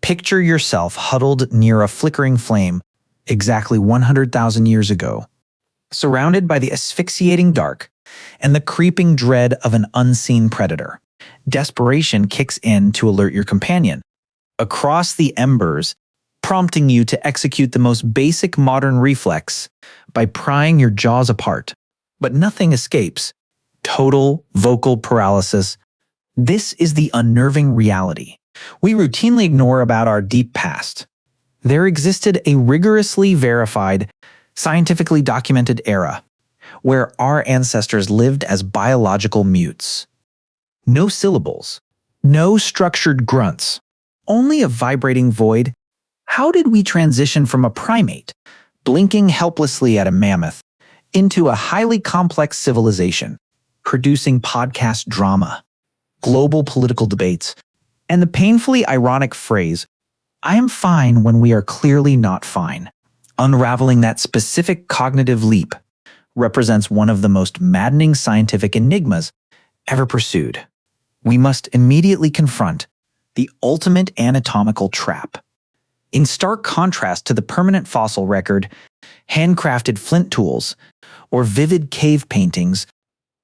Picture yourself huddled near a flickering flame exactly 100,000 years ago, surrounded by the asphyxiating dark and the creeping dread of an unseen predator. Desperation kicks in to alert your companion. Across the embers, prompting you to execute the most basic modern reflex by prying your jaws apart. But nothing escapes. Total vocal paralysis. This is the unnerving reality we routinely ignore about our deep past. There existed a rigorously verified, scientifically documented era where our ancestors lived as biological mutes. No syllables, no structured grunts, only a vibrating void. How did we transition from a primate, blinking helplessly at a mammoth, into a highly complex civilization, producing podcast drama, global political debates, and the painfully ironic phrase, "I am fine when we are clearly not fine"? Unraveling that specific cognitive leap represents one of the most maddening scientific enigmas ever pursued. We must immediately confront the ultimate anatomical trap. In stark contrast to the permanent fossil record, handcrafted flint tools, or vivid cave paintings,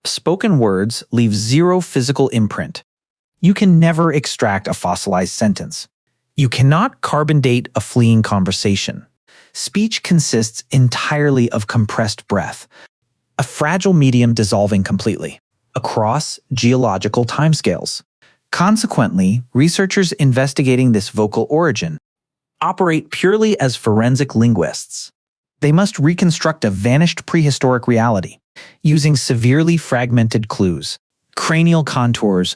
spoken words leave zero physical imprint. You can never extract a fossilized sentence. You cannot carbon date a fleeing conversation. Speech consists entirely of compressed breath, a fragile medium dissolving completely across geological timescales. Consequently, researchers investigating this vocal origin operate purely as forensic linguists. They must reconstruct a vanished prehistoric reality using severely fragmented clues, cranial contours,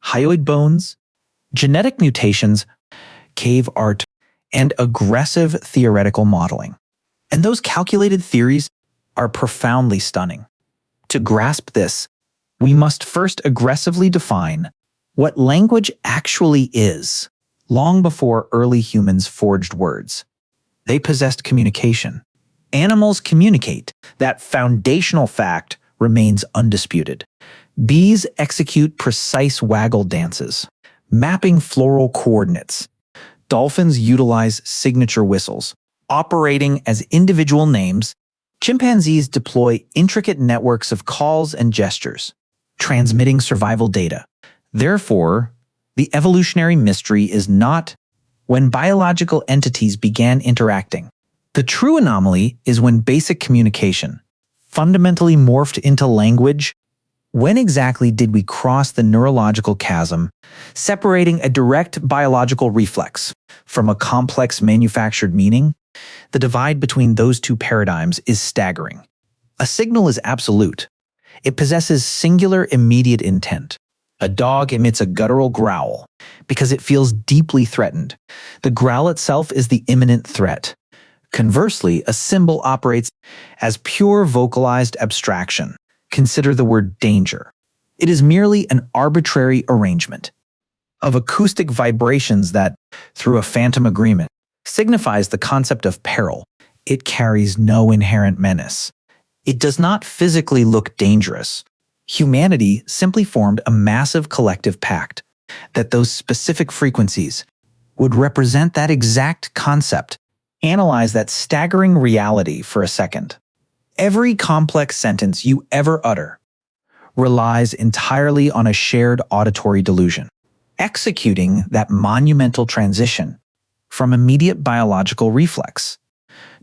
hyoid bones, genetic mutations, cave art, and aggressive theoretical modeling. And those calculated theories are profoundly stunning. To grasp this, we must first aggressively define what language actually is. Long before early humans forged words, they possessed communication. Animals communicate. That foundational fact remains undisputed. Bees execute precise waggle dances, mapping floral coordinates. Dolphins utilize signature whistles, operating as individual names. Chimpanzees deploy intricate networks of calls and gestures, transmitting survival data. Therefore, the evolutionary mystery is not when biological entities began interacting. The true anomaly is when basic communication fundamentally morphed into language. When exactly did we cross the neurological chasm, separating a direct biological reflex from a complex manufactured meaning? The divide between those two paradigms is staggering. A signal is absolute. It possesses singular immediate intent. A dog emits a guttural growl because it feels deeply threatened. The growl itself is the imminent threat. Conversely, a symbol operates as pure vocalized abstraction. Consider the word danger. It is merely an arbitrary arrangement of acoustic vibrations that, through a phantom agreement, signifies the concept of peril. It carries no inherent menace. It does not physically look dangerous. Humanity simply formed a massive collective pact that those specific frequencies would represent that exact concept. Analyze that staggering reality for a second. Every complex sentence you ever utter relies entirely on a shared auditory delusion. Executing that monumental transition from immediate biological reflex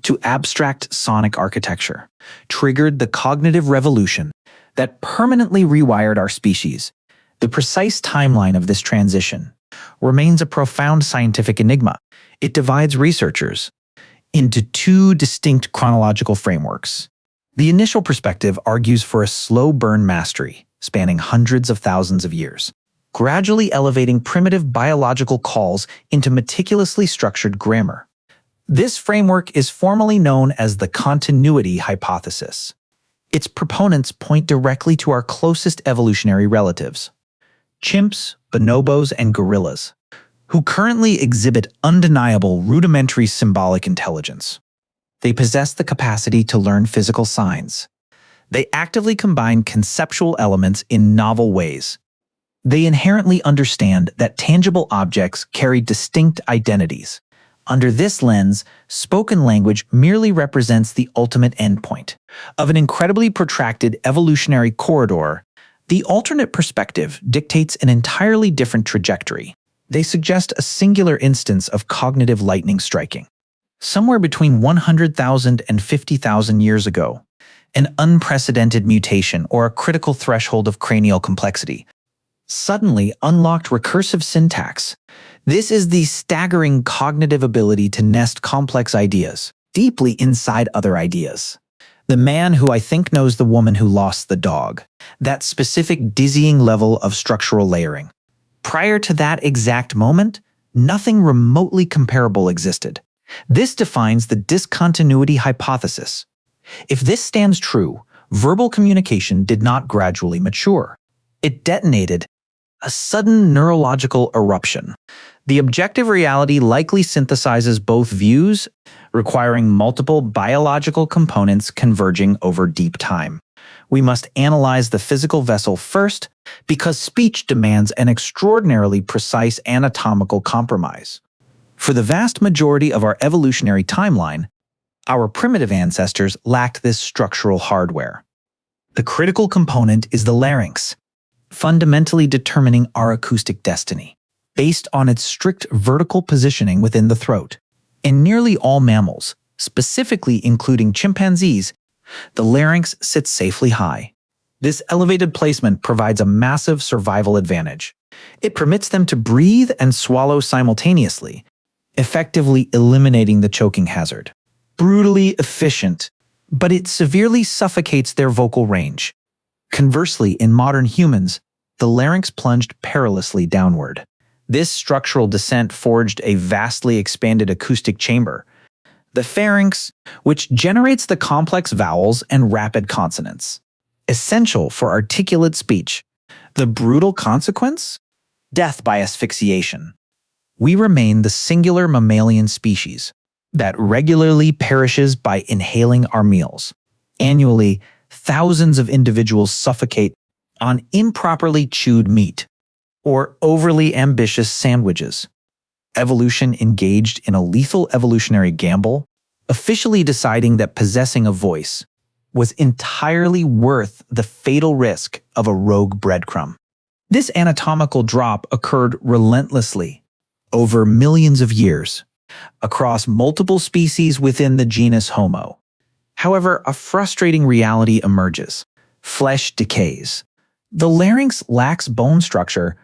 to abstract sonic architecture triggered the cognitive revolution that permanently rewired our species. The precise timeline of this transition remains a profound scientific enigma. It divides researchers into two distinct chronological frameworks. The initial perspective argues for a slow burn mastery spanning hundreds of thousands of years, gradually elevating primitive biological calls into meticulously structured grammar. This framework is formally known as the continuity hypothesis. Its proponents point directly to our closest evolutionary relatives, chimps, bonobos, and gorillas, who currently exhibit undeniable rudimentary symbolic intelligence. They possess the capacity to learn physical signs. They actively combine conceptual elements in novel ways, They inherently understand that tangible objects carry distinct identities. Under this lens, spoken language merely represents the ultimate endpoint of an incredibly protracted evolutionary corridor. The alternate perspective dictates an entirely different trajectory. They suggest a singular instance of cognitive lightning striking. Somewhere between 100,000 and 50,000 years ago, an unprecedented mutation or a critical threshold of cranial complexity suddenly unlocked recursive syntax. This is the staggering cognitive ability to nest complex ideas deeply inside other ideas. The man who I think knows the woman who lost the dog. That specific dizzying level of structural layering. Prior to that exact moment, nothing remotely comparable existed. This defines the discontinuity hypothesis. If this stands true, verbal communication did not gradually mature. It detonated a sudden neurological eruption. The objective reality likely synthesizes both views, requiring multiple biological components converging over deep time. We must analyze the physical vessel first, because speech demands an extraordinarily precise anatomical compromise. For the vast majority of our evolutionary timeline, our primitive ancestors lacked this structural hardware. The critical component is the larynx, fundamentally determining our acoustic destiny, based on its strict vertical positioning within the throat. In nearly all mammals, specifically including chimpanzees, the larynx sits safely high. This elevated placement provides a massive survival advantage. It permits them to breathe and swallow simultaneously, effectively eliminating the choking hazard. Brutally efficient, but it severely suffocates their vocal range. Conversely, in modern humans, the larynx plunged perilously downward. This structural descent forged a vastly expanded acoustic chamber, the pharynx, which generates the complex vowels and rapid consonants, essential for articulate speech. The brutal consequence? Death by asphyxiation. We remain the singular mammalian species that regularly perishes by inhaling our meals. Annually, thousands of individuals suffocate on improperly chewed meat or overly ambitious sandwiches. Evolution engaged in a lethal evolutionary gamble, officially deciding that possessing a voice was entirely worth the fatal risk of a rogue breadcrumb. This anatomical drop occurred relentlessly over millions of years across multiple species within the genus Homo. However, a frustrating reality emerges. Flesh decays. The larynx lacks bone structure,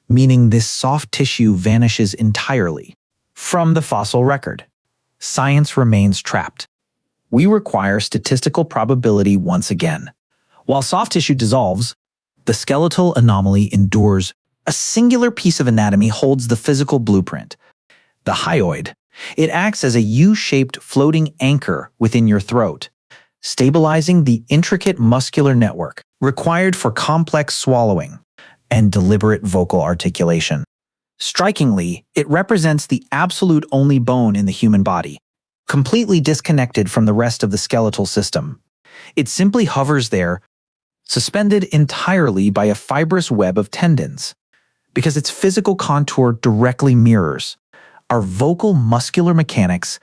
meaning this soft tissue vanishes entirely from the fossil record. Science remains trapped. We require statistical probability once again. While soft tissue dissolves, the skeletal anomaly endures. A singular piece of anatomy holds the physical blueprint. The hyoid. It acts as a U-shaped floating anchor within your throat, stabilizing the intricate muscular network required for complex swallowing and deliberate vocal articulation. Strikingly, it represents the absolute only bone in the human body, completely disconnected from the rest of the skeletal system. It simply hovers there, suspended entirely by a fibrous web of tendons, because its physical contour directly mirrors our vocal muscular mechanics.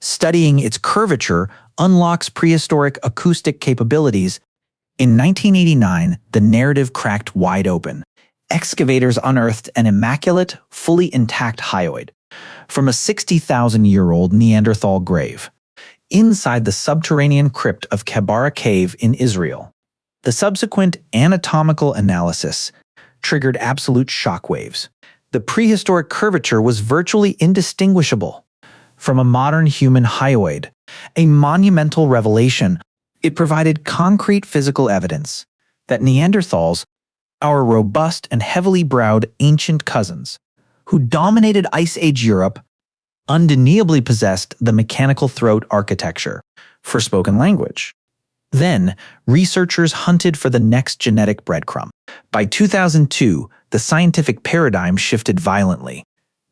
Studying its curvature unlocks prehistoric acoustic capabilities. In 1989, the narrative cracked wide open. Excavators unearthed an immaculate, fully intact hyoid from a 60,000-year-old Neanderthal grave inside the subterranean crypt of Kebara Cave in Israel. The subsequent anatomical analysis triggered absolute shockwaves. The prehistoric curvature was virtually indistinguishable from a modern human hyoid, a monumental revelation. It provided concrete physical evidence that Neanderthals, our robust and heavily browed ancient cousins, who dominated Ice Age Europe, undeniably possessed the mechanical throat architecture for spoken language. Then, researchers hunted for the next genetic breadcrumb. By 2002, the scientific paradigm shifted violently.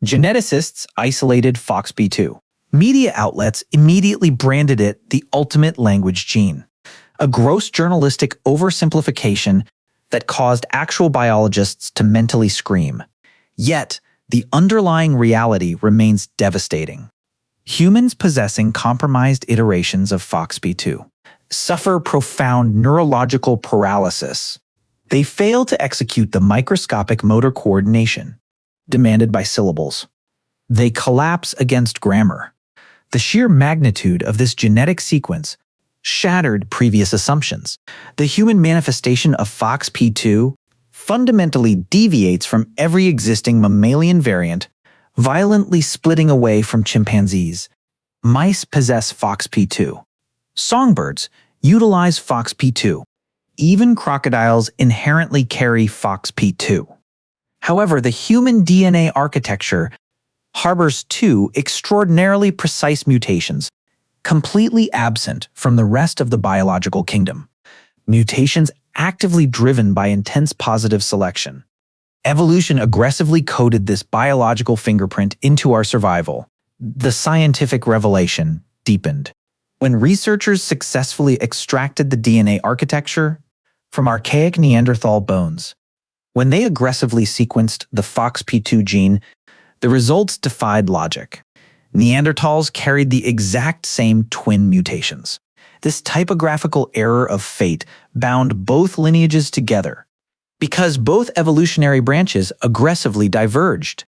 Geneticists isolated FOXP2. Media outlets immediately branded it the ultimate language gene. A gross journalistic oversimplification that caused actual biologists to mentally scream. Yet, the underlying reality remains devastating. Humans possessing compromised iterations of FOXP2 suffer profound neurological paralysis. They fail to execute the microscopic motor coordination demanded by syllables. They collapse against grammar. The sheer magnitude of this genetic sequence shattered previous assumptions. The human manifestation of FOXP2 fundamentally deviates from every existing mammalian variant, violently splitting away from chimpanzees. Mice possess FOXP2. Songbirds utilize FOXP2. Even crocodiles inherently carry FOXP2. However, the human DNA architecture harbors two extraordinarily precise mutations, completely absent from the rest of the biological kingdom. Mutations actively driven by intense positive selection. Evolution aggressively coded this biological fingerprint into our survival. The scientific revelation deepened. When researchers successfully extracted the DNA architecture from archaic Neanderthal bones, when they aggressively sequenced the FOXP2 gene, the results defied logic. Neanderthals carried the exact same twin mutations. This typographical error of fate bound both lineages together because both evolutionary branches aggressively diverged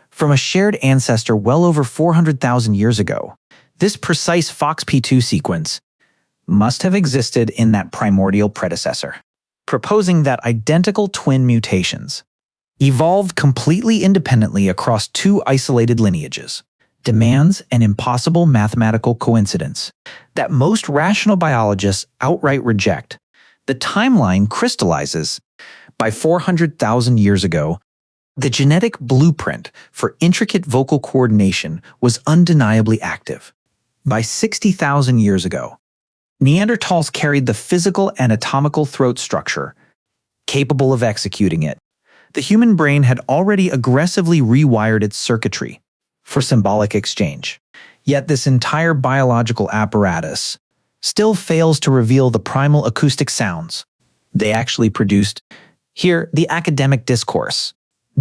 from a shared ancestor well over 400,000 years ago. This precise FOXP2 sequence must have existed in that primordial predecessor, proposing that identical twin mutations evolved completely independently across two isolated lineages, demands an impossible mathematical coincidence that most rational biologists outright reject. The timeline crystallizes. By 400,000 years ago, the genetic blueprint for intricate vocal coordination was undeniably active. By 60,000 years ago, Neanderthals carried the physical anatomical throat structure, capable of executing it. The human brain had already aggressively rewired its circuitry for symbolic exchange. Yet this entire biological apparatus still fails to reveal the primal acoustic sounds they actually produced. Here, the academic discourse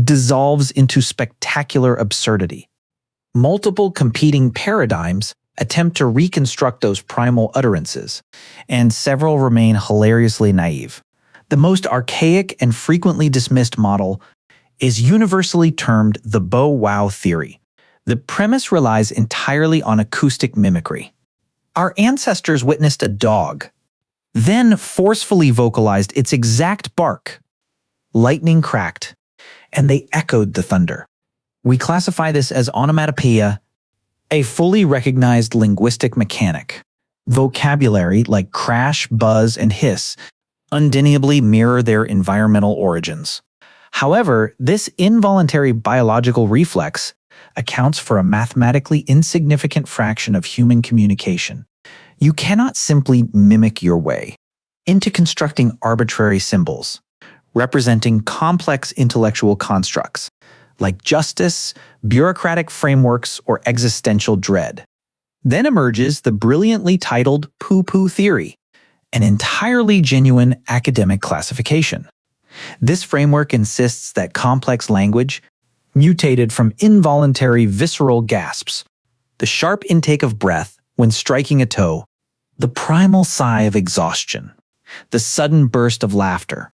dissolves into spectacular absurdity. Multiple competing paradigms attempt to reconstruct those primal utterances, and several remain hilariously naive. The most archaic and frequently dismissed model is universally termed the bow-wow theory. The premise relies entirely on acoustic mimicry. Our ancestors witnessed a dog, then forcefully vocalized its exact bark. Lightning cracked, and they echoed the thunder. We classify this as onomatopoeia, a fully recognized linguistic mechanic. Vocabulary like crash, buzz, and hiss undeniably mirror their environmental origins. However, this involuntary biological reflex accounts for a mathematically insignificant fraction of human communication. You cannot simply mimic your way into constructing arbitrary symbols, representing complex intellectual constructs like justice, bureaucratic frameworks, or existential dread. Then emerges the brilliantly titled poo-poo theory, an entirely genuine academic classification. This framework insists that complex language mutated from involuntary visceral gasps, the sharp intake of breath when striking a toe, the primal sigh of exhaustion, the sudden burst of laughter.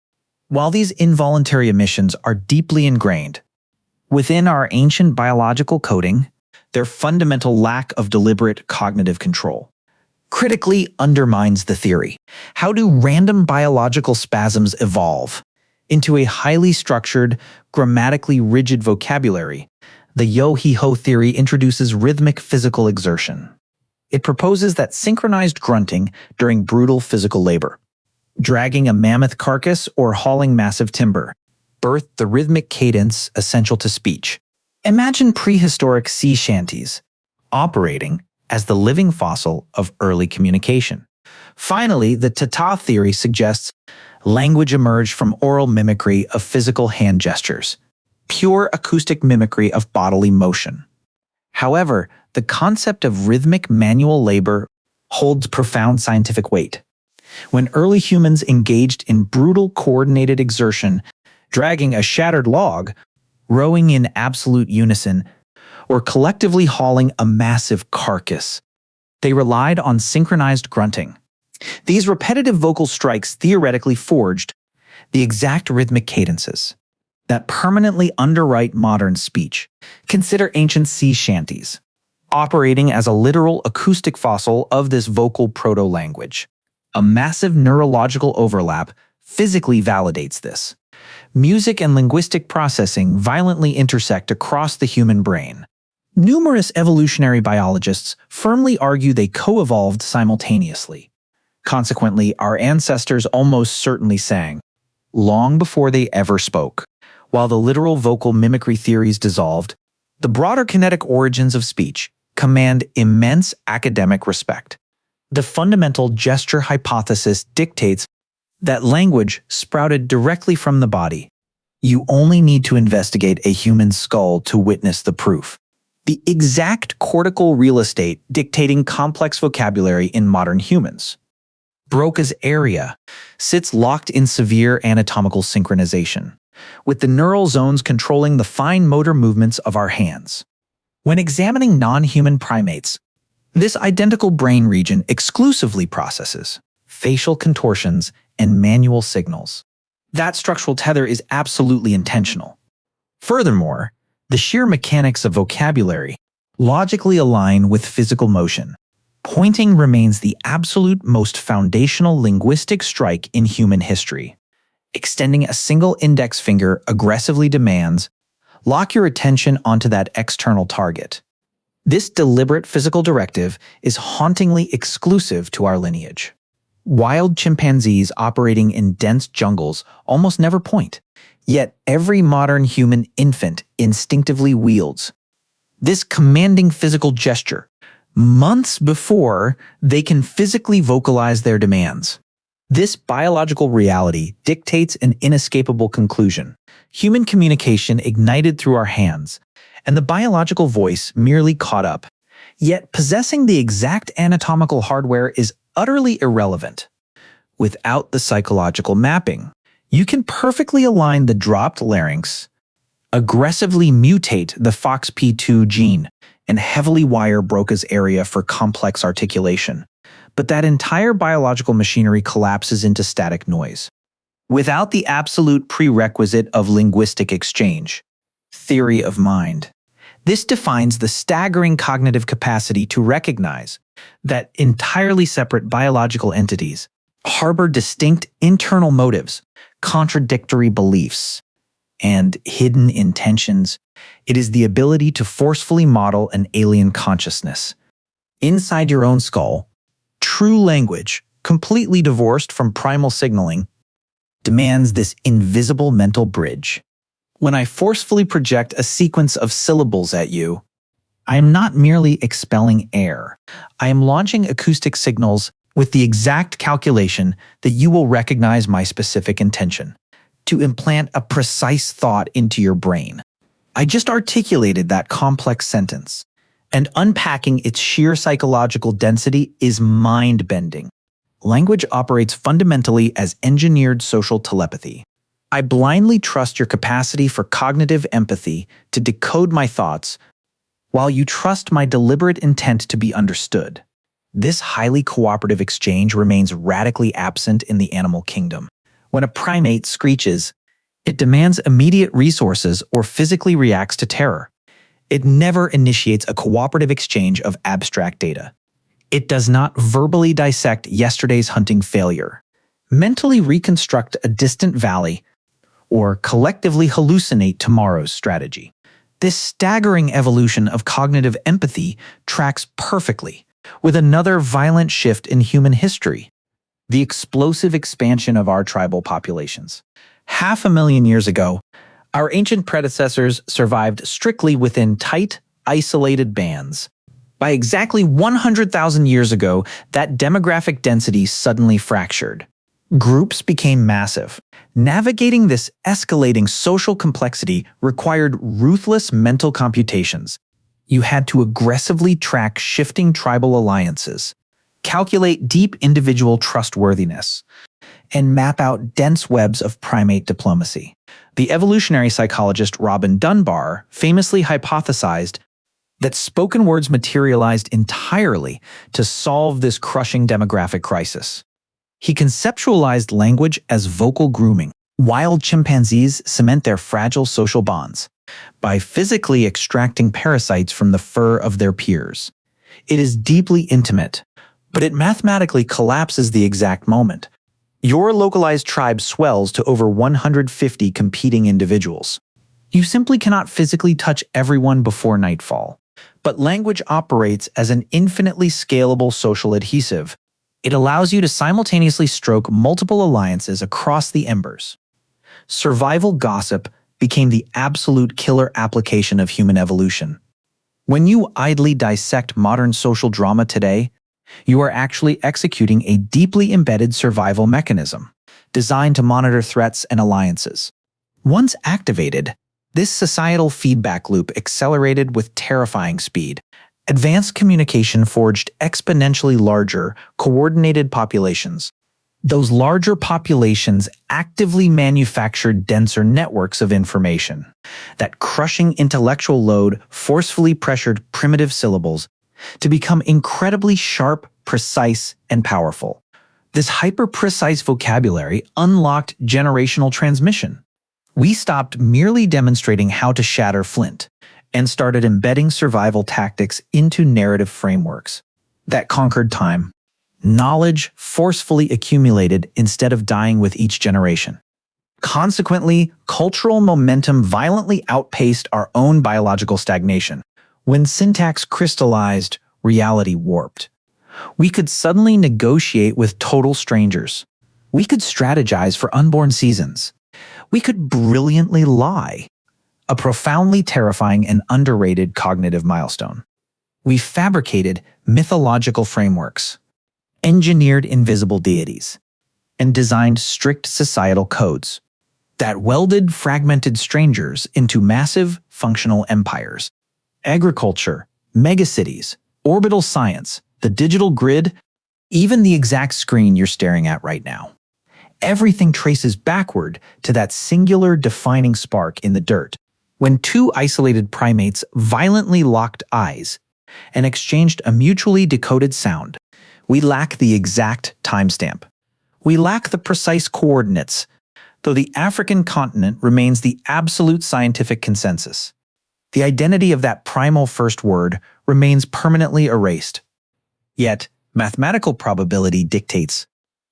While these involuntary emissions are deeply ingrained within our ancient biological coding, their fundamental lack of deliberate cognitive control critically undermines the theory. How do random biological spasms evolve into a highly structured, grammatically rigid vocabulary? The yo-he-ho theory introduces rhythmic physical exertion. It proposes that synchronized grunting during brutal physical labor, dragging a mammoth carcass or hauling massive timber, birthed the rhythmic cadence essential to speech. Imagine prehistoric sea shanties operating as the living fossil of early communication. Finally, the Tata theory suggests language emerged from oral mimicry of physical hand gestures, pure acoustic mimicry of bodily motion. However, the concept of rhythmic manual labor holds profound scientific weight. When early humans engaged in brutal coordinated exertion, dragging a shattered log, rowing in absolute unison, or collectively hauling a massive carcass, they relied on synchronized grunting. These repetitive vocal strikes theoretically forged the exact rhythmic cadences that permanently underwrite modern speech. Consider ancient sea shanties, operating as a literal acoustic fossil of this vocal proto-language. A massive neurological overlap physically validates this. Music and linguistic processing violently intersect across the human brain. Numerous evolutionary biologists firmly argue they co-evolved simultaneously. Consequently, our ancestors almost certainly sang, long before they ever spoke. While the literal vocal mimicry theories dissolved, the broader kinetic origins of speech command immense academic respect. The fundamental gesture hypothesis dictates that language sprouted directly from the body. You only need to investigate a human skull to witness the proof. The exact cortical real estate dictating complex vocabulary in modern humans. Broca's area sits locked in severe anatomical synchronization, with the neural zones controlling the fine motor movements of our hands. When examining non-human primates, this identical brain region exclusively processes facial contortions and manual signals. That structural tether is absolutely intentional. Furthermore, the sheer mechanics of vocabulary logically align with physical motion. Pointing remains the absolute most foundational linguistic strike in human history. Extending a single index finger aggressively demands, lock your attention onto that external target. This deliberate physical directive is hauntingly exclusive to our lineage. Wild chimpanzees operating in dense jungles almost never point, yet every modern human infant instinctively wields this commanding physical gesture months before they can physically vocalize their demands. This biological reality dictates an inescapable conclusion. Human communication ignited through our hands, and the biological voice merely caught up. Yet possessing the exact anatomical hardware is utterly irrelevant. Without the psychological mapping, you can perfectly align the dropped larynx, aggressively mutate the FOXP2 gene, and heavily wire Broca's area for complex articulation. But that entire biological machinery collapses into static noise. Without the absolute prerequisite of linguistic exchange, theory of mind. This defines the staggering cognitive capacity to recognize that entirely separate biological entities harbor distinct internal motives, contradictory beliefs, and hidden intentions. It is the ability to forcefully model an alien consciousness. Inside your own skull, true language, completely divorced from primal signaling, demands this invisible mental bridge. When I forcefully project a sequence of syllables at you, I am not merely expelling air. I am launching acoustic signals with the exact calculation that you will recognize my specific intention, to implant a precise thought into your brain. I just articulated that complex sentence, and unpacking its sheer psychological density is mind-bending. Language operates fundamentally as engineered social telepathy. I blindly trust your capacity for cognitive empathy to decode my thoughts, while you trust my deliberate intent to be understood. This highly cooperative exchange remains radically absent in the animal kingdom. When a primate screeches, it demands immediate resources or physically reacts to terror. It never initiates a cooperative exchange of abstract data. It does not verbally dissect yesterday's hunting failure, mentally reconstruct a distant valley, or collectively hallucinate tomorrow's strategy. This staggering evolution of cognitive empathy tracks perfectly with another violent shift in human history: the explosive expansion of our tribal populations. 500,000 years ago, our ancient predecessors survived strictly within tight, isolated bands. By exactly 100,000 years ago, that demographic density suddenly fractured. Groups became massive. Navigating this escalating social complexity required ruthless mental computations. You had to aggressively track shifting tribal alliances, calculate deep individual trustworthiness, and map out dense webs of primate diplomacy. The evolutionary psychologist Robin Dunbar famously hypothesized that spoken words materialized entirely to solve this crushing demographic crisis. He conceptualized language as vocal grooming. Wild chimpanzees cement their fragile social bonds by physically extracting parasites from the fur of their peers. It is deeply intimate, but it mathematically collapses the exact moment. Your localized tribe swells to over 150 competing individuals. You simply cannot physically touch everyone before nightfall, but language operates as an infinitely scalable social adhesive. It allows you to simultaneously stroke multiple alliances across the embers. Survival gossip became the absolute killer application of human evolution. When you idly dissect modern social drama today, you are actually executing a deeply embedded survival mechanism designed to monitor threats and alliances. Once activated, this societal feedback loop accelerated with terrifying speed. Advanced communication forged exponentially larger, coordinated populations. Those larger populations actively manufactured denser networks of information. That crushing intellectual load forcefully pressured primitive syllables to become incredibly sharp, precise, and powerful. This hyper-precise vocabulary unlocked generational transmission. We stopped merely demonstrating how to shatter flint and started embedding survival tactics into narrative frameworks that conquered time. Knowledge forcefully accumulated instead of dying with each generation. Consequently, cultural momentum violently outpaced our own biological stagnation. When syntax crystallized, reality warped. We could suddenly negotiate with total strangers. We could strategize for unborn seasons. We could brilliantly lie. A profoundly terrifying and underrated cognitive milestone. We fabricated mythological frameworks, engineered invisible deities, and designed strict societal codes that welded fragmented strangers into massive, functional empires. Agriculture, megacities, orbital science, the digital grid, even the exact screen you're staring at right now. Everything traces backward to that singular defining spark in the dirt, when two isolated primates violently locked eyes and exchanged a mutually decoded sound. We lack the exact timestamp. We lack the precise coordinates, though the African continent remains the absolute scientific consensus. The identity of that primal first word remains permanently erased. Yet, mathematical probability dictates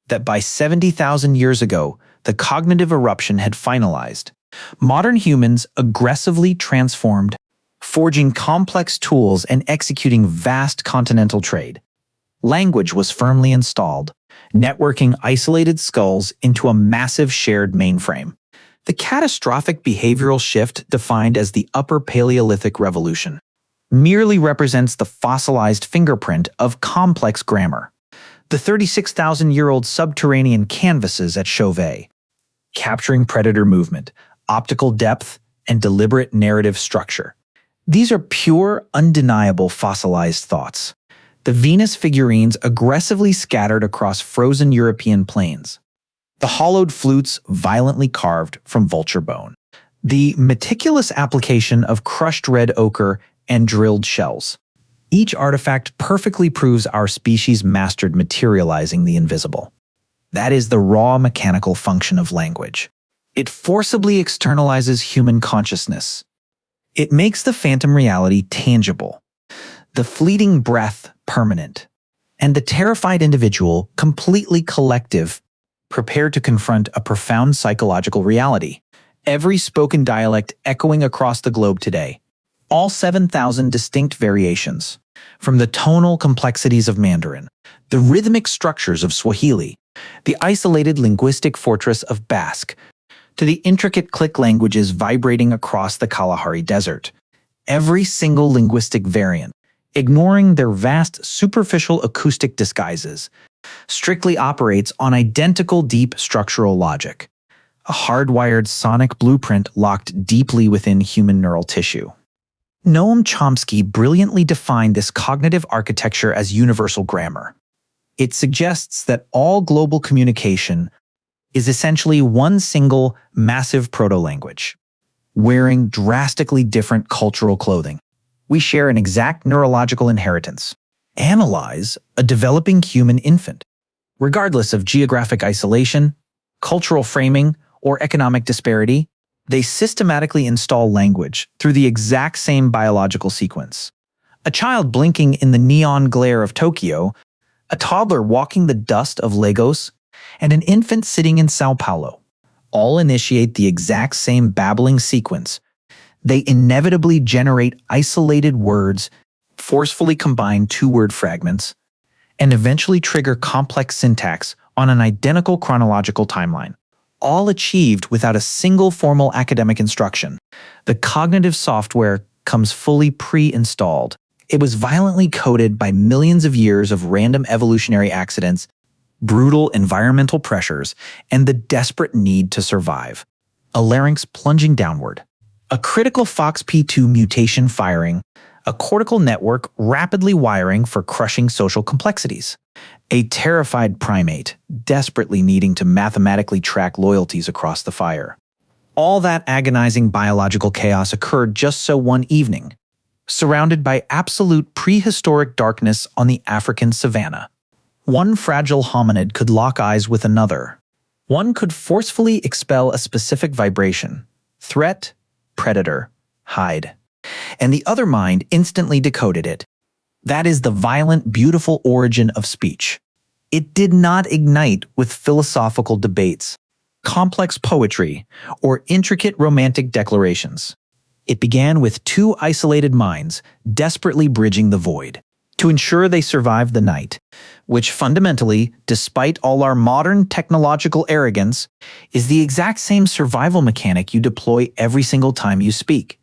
that by 70,000 years ago, the cognitive eruption had finalized. Modern humans aggressively transformed, forging complex tools and executing vast continental trade. Language was firmly installed, networking isolated skulls into a massive shared mainframe. The catastrophic behavioral shift defined as the Upper Paleolithic Revolution merely represents the fossilized fingerprint of complex grammar. The 36,000-year-old subterranean canvases at Chauvet, capturing predator movement, optical depth, and deliberate narrative structure. These are pure, undeniable fossilized thoughts. The Venus figurines aggressively scattered across frozen European plains. The hollowed flutes violently carved from vulture bone. The meticulous application of crushed red ochre and drilled shells. Each artifact perfectly proves our species mastered materializing the invisible. That is the raw mechanical function of language. It forcibly externalizes human consciousness. It makes the phantom reality tangible, the fleeting breath permanent, and the terrified individual completely collective, prepared to confront a profound psychological reality. Every spoken dialect echoing across the globe today. All 7,000 distinct variations, from the tonal complexities of Mandarin, the rhythmic structures of Swahili, the isolated linguistic fortress of Basque, to the intricate click languages vibrating across the Kalahari Desert. Every single linguistic variant, ignoring their vast superficial acoustic disguises, strictly operates on identical deep structural logic, a hardwired sonic blueprint locked deeply within human neural tissue. Noam Chomsky brilliantly defined this cognitive architecture as universal grammar. It suggests that all global communication is essentially one single, massive proto-language, wearing drastically different cultural clothing. We share an exact neurological inheritance. Analyze a developing human infant. Regardless of geographic isolation, cultural framing, or economic disparity, they systematically install language through the exact same biological sequence. A child blinking in the neon glare of Tokyo, a toddler walking the dust of Lagos, and an infant sitting in Sao Paulo all initiate the exact same babbling sequence. They inevitably generate isolated words, forcefully combine two-word fragments, and eventually trigger complex syntax on an identical chronological timeline, all achieved without a single formal academic instruction. The cognitive software comes fully pre-installed. It was violently coded by millions of years of random evolutionary accidents, brutal environmental pressures, and the desperate need to survive. A larynx plunging downward, a critical FOXP2 mutation firing, a cortical network rapidly wiring for crushing social complexities, a terrified primate desperately needing to mathematically track loyalties across the fire. All that agonizing biological chaos occurred just so one evening, surrounded by absolute prehistoric darkness on the African savanna. One fragile hominid could lock eyes with another. One could forcefully expel a specific vibration, threat, predator, hide. And the other mind instantly decoded it. That is the violent, beautiful origin of speech. It did not ignite with philosophical debates, complex poetry, or intricate romantic declarations. It began with two isolated minds desperately bridging the void to ensure they survived the night, which fundamentally, despite all our modern technological arrogance, is the exact same survival mechanic you deploy every single time you speak.